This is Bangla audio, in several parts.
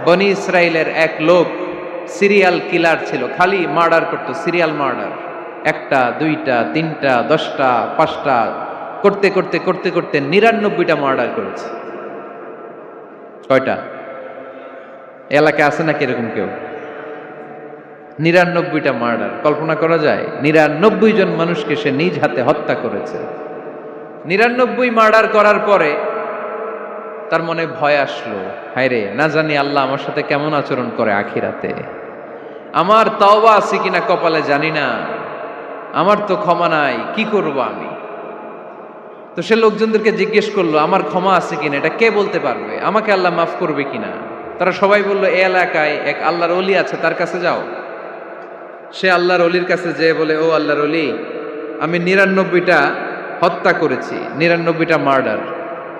বনি ইসরায়েলের এক লোক সিরিয়াল কিলার ছিল, খালি মার্ডার করতো, সিরিয়াল মার্ডার। একটা, দুইটা, তিনটা, 10টা, 5টা করতে করতে করতে করতে 99টা মার্ডার করেছে। কয়টা? এলাকায় আছে নাকি এরকম কেউ? 99টা মার্ডার। কল্পনা করা যায়? 99 জন মানুষকে সে নিজ হাতে হত্যা করেছে। 99 মার্ডার করার পরে তার মনে ভয় আসলো, হায় রে, না জানি আল্লাহ আমার সাথে কেমন আচরণ করে আখিরাতে। আমার তওবা আছে কিনা কপালে জানি না, আমার তো ক্ষমা নাই, কি করব আমি? তো সে লোকজনদেরকে জিজ্ঞেস করলো, আমার ক্ষমা আছে কিনা, এটা কে বলতে পারবে? আমাকে আল্লাহ মাফ করবে কিনা? তারা সবাই বললো, এই এলাকায় এক আল্লাহর ওলি আছে, তার কাছে যাও। সে আল্লাহর ওলির কাছে যেয়ে বলে, ও আল্লাহর ওলি, আমি 99টা হত্যা করেছি, 99টা মার্ডার,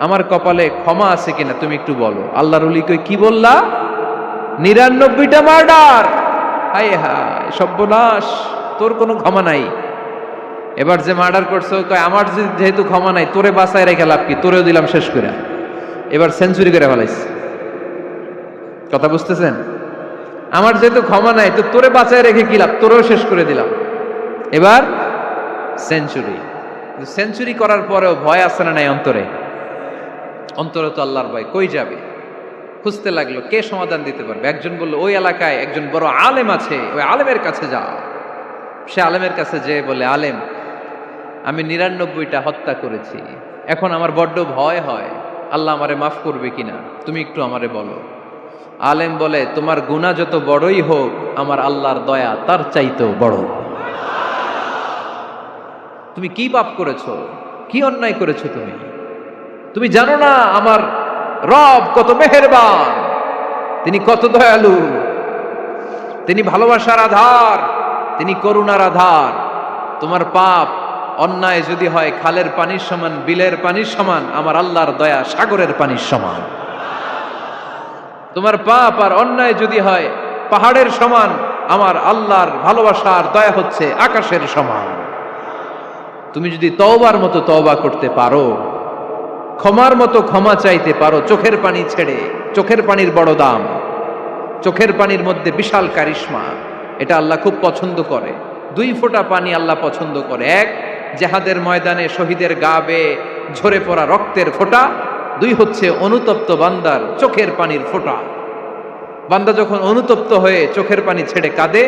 আমার কপালে ক্ষমা আছে কিনা তুমি একটু বলো। আল্লাহর ওলি কই, কি বললা? 99টা মার্ডার? হায় হায়, সর্বনাশ, তোর কোনো ক্ষমা নাই। এবার যে মার্ডার করছো কয়, আমার যেহেতু ক্ষমা নাই, তোরে বাঁচায় রেখে লাভ কি, তোরেও দিলাম শেষ করে। এবার সেঞ্চুরি করে ফেলাইছে। কথা বুঝতেছেন? আমার যেহেতু ক্ষমা নাই, তো তোরে বাঁচায় রেখে কি লাভ, তোরেও শেষ করে দিলাম। এবার সেঞ্চুরি। সেঞ্চুরি করার পরেও ভয় আছে না নাই অন্তরে? অন্তরে তো আল্লাহর ভয়, কই যাবে? খুঁজতে লাগলো কে সমাধান দিতে পারবে। একজন বলল, ওই এলাকায় একজন বড় আলেম আছে, ওই আলেমের কাছে যাও। সে আলেমের কাছে যেয়ে বলে, আলেম, আমি 99টা হত্যা করেছি, এখন আমার বড্ড ভয় হয়, আল্লাহ আমারে মাফ করবে কিনা, তুমি একটু আমারে বলো। আলেম বলে, তোমার গুনাহ যত বড়ই হোক, আমার আল্লাহর দয়া তার চাইতেও বড়। তুমি কি পাপ করেছো, কি অন্যায় করেছো তুমি? তুমি জানো না আমার রব কত মেহেরবান, তিনি কত দয়ালু, তিনি ভালোবাসার আধার, তিনি করুণার আধার। তোমার পাপ অন্যায় যদি হয় খালের পানির সমান, বিলের পানির সমান, আমার আল্লাহর দয়া সাগরের পানির সমান। তোমার পাপ আর অন্যায় যদি হয় পাহাড়ের সমান, আমার আল্লাহর ভালোবাসার দয়া হচ্ছে আকাশের সমান। তুমি যদি তওবার মতো তওবা করতে পারো, ক্ষমার মতো ক্ষমা চাইতে পারো, চোখের পানি ছেড়ে, চোখের পানির বড় দাম, চোখের পানির মধ্যে বিশাল কারিশমা, এটা আল্লাহ খুব পছন্দ করে। 2 ফোঁটা পানি আল্লাহ পছন্দ করে। এক, জিহাদের ময়দানে শহীদের গা বেয়ে ঝরে পড়া রক্তের ফোঁটা। 2 হচ্ছে অনুতপ্ত বান্দার চোখের পানির ফোঁটা। বান্দা যখন অনুতপ্ত হয়ে চোখের পানি ছেড়ে কাঁদে,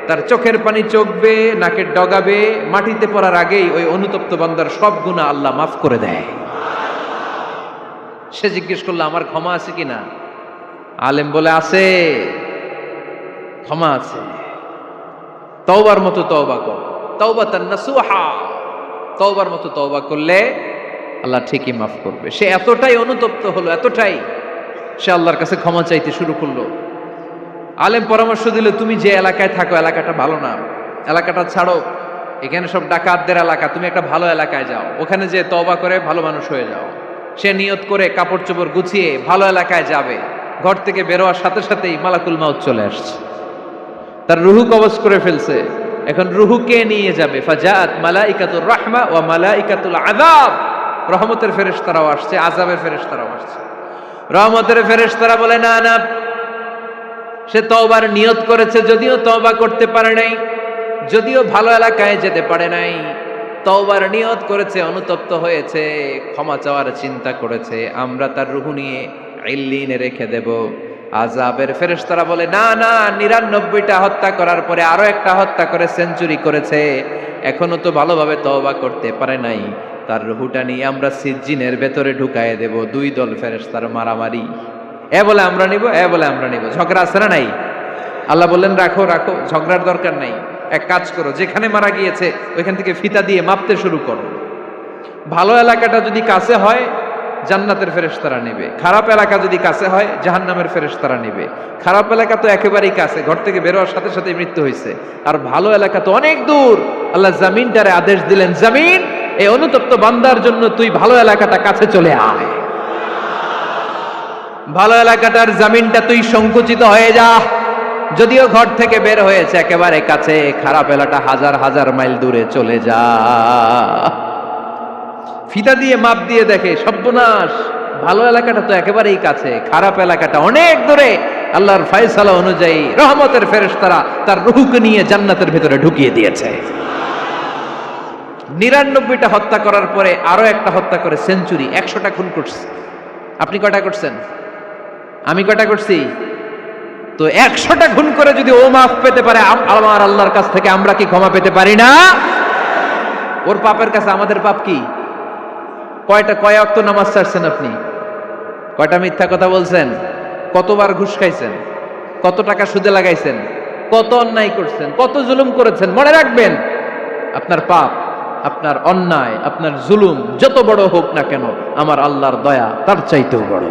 তার চোখের পানি চোখ বেয়ে নাকের ডগা বেয়ে মাটিতে পড়ার আগেই ওই অনুতপ্ত বান্দার সব গুনাহ আল্লাহ মাফ করে দেয়। সে জিজ্ঞেস করলো, আমার ক্ষমা আছে কিনা? আলেম বলে, আছে, ক্ষমা আছে। তওবার মতো তওবা কর, তাওবাতান নাসুহা। তওবার মতো তওবা করলে আল্লাহ ঠিকই মাফ করবে। সে এতটাই অনুতপ্ত হলো, এতটাই, সে আল্লাহর কাছে ক্ষমা চাইতে শুরু করলো। আলেম পরামর্শ দিল, তুমি যে এলাকায় থাকো এলাকাটা ভালো না, এলাকাটা ছাড়ো, এখানে সব ডাকাতদের এলাকা, তুমি একটা ভালো এলাকায় যাও, ওখানে যে তওবা করে ভালো মানুষ হয়ে যাও। সে নিয়ত করে কাপড় চোপড় গুছিয়ে ভালো এলাকায় যাবে। ঘর থেকে বেরোয়ার সাথে সাথেই মালাকুল মাউত চলে আসছে, তার রুহু কবজ করে ফেলছে। এখন রুহু কে নিয়ে যাবে? ফাজাত মালাইকাতুর রাহমা ওয়া মালাইকাতুল আযাব। রহমতের ফেরেশতারাও আসছে, আযাবের ফেরেশতারাও আসছে। রহমতের ফেরেশতারা বলে, না না, সে তওবার নিয়ত করেছে, যদিও তওবা করতে পারে নাই, যদিও ভালো এলাকায় যেতে পারে নাই, তওবার নিয়ত করেছে, অনুতপ্ত হয়েছে, ক্ষমা চাওয়ার চিন্তা করেছে, আমরা তার রুহু নিয়ে ইল্লিনে রেখে দেব। আযাবের ফেরেশতারা বলে, না না, 99টা হত্যা করার পরে আরো একটা হত্যা করে সেঞ্চুরি করেছে, এখনো তো ভালোভাবে তওবা করতে পারে নাই, তার রুহুটা নিয়ে আমরা সিজ্জিনের ভেতরে ঢুকায়ে দেব। 2 দল ফেরেশতার মারামারি, এ বলে আমরা নিব, এ বলে আমরা নিব। ঝগড়া আছে না নাই? আল্লাহ বললেন, রাখো রাখো, ঝগড়ার দরকার নাই। এক কাজ করো, যেখানে মারা গিয়েছে ওইখান থেকে ফিতা দিয়ে মাপতে শুরু করো। ভালো এলাকাটা যদি কাছে হয় জান্নাতের ফেরেশতারা নেবে, খারাপ এলাকা যদি কাছে হয় জাহান্নামের ফেরেশতারা নেবে। খারাপ এলাকা তো একেবারেই কাছে, ঘর থেকে বেরোয়ার সাথে সাথে মৃত্যু হয়েছে। আর ভালো এলাকা তো অনেক দূর। আল্লাহ জামিনটারে আদেশ দিলেন, জামিন, এই অনুতপ্ত বান্দার জন্য তুই ভালো এলাকাটা কাছে চলে আয়। ভালো এলাকাটার জামিনটা তুই সংকুচিত হয়ে যা, যদিও ঘর থেকে বের হয়েছে একেবারে কাছে, খারাপ এলাকা হাজার হাজার মাইল দূরে চলে যা। ফিতা দিয়ে মাপ দিয়ে দেখে, সর্বনাশ, ভালো এলাকাটা তো একেবারেই কাছে, খারাপ এলাকাটা অনেক দূরে। আল্লাহর ফয়সালা অনুযায়ী রহমতের ফেরেশতারা তার রূহকে নিয়ে জান্নাতের ভেতরে ঢুকিয়ে দিয়েছে। 99টা হত্যা করার পরে আরো একটা হত্যা করে সেঞ্চুরি, 100টা খুন করছে। আপনি কয়টা করছেন? আমি কয়টা করছি? তো 100টা খুন করে যদি ও মাফ পেতে পারে আমার আল্লাহর কাছ থেকে, আমরা কি ক্ষমা পেতে পারি না? ওর পাপের কাছে আমাদের পাপ কি? কয় ওয়াক্ত নামাজ ছাড়ছেন আপনি? কয়টা মিথ্যা কথা বলছেন? কতবার ঘুষ খাইছেন? কত টাকা সুদে লাগাইছেন? কত অন্যায় করছেন? কত জুলুম করেছেন? মনে রাখবেন, আপনার পাপ, আপনার অন্যায়, আপনার জুলুম যত বড় হোক না কেন, আমার আল্লাহর দয়া তার চাইতেও বড়।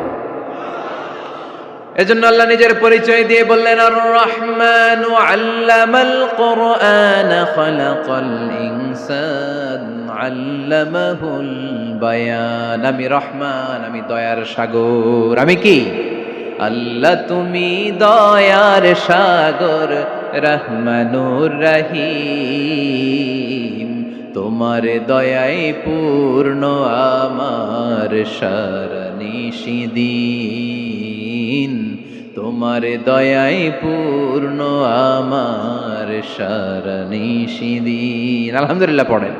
এজন্য আল্লাহ নিজের পরিচয় দিয়ে বললেন, আর রহমানু আল্লামাল কুরআন খালাকাল ইনসান আল্লামাহুল বায়ান। আমি রহমান, আমি দয়ার সাগর। আমি কি? আল্লাহ তুমি দয়ার সাগর, রহমানুর রহিম। তোমার দয়ায় পূর্ণ আমার সারানিশিদিন। তোমার দয়ায় পূর্ণ আমার সারানিশিদিন। আলহামদুলিল্লাহ পড়েন।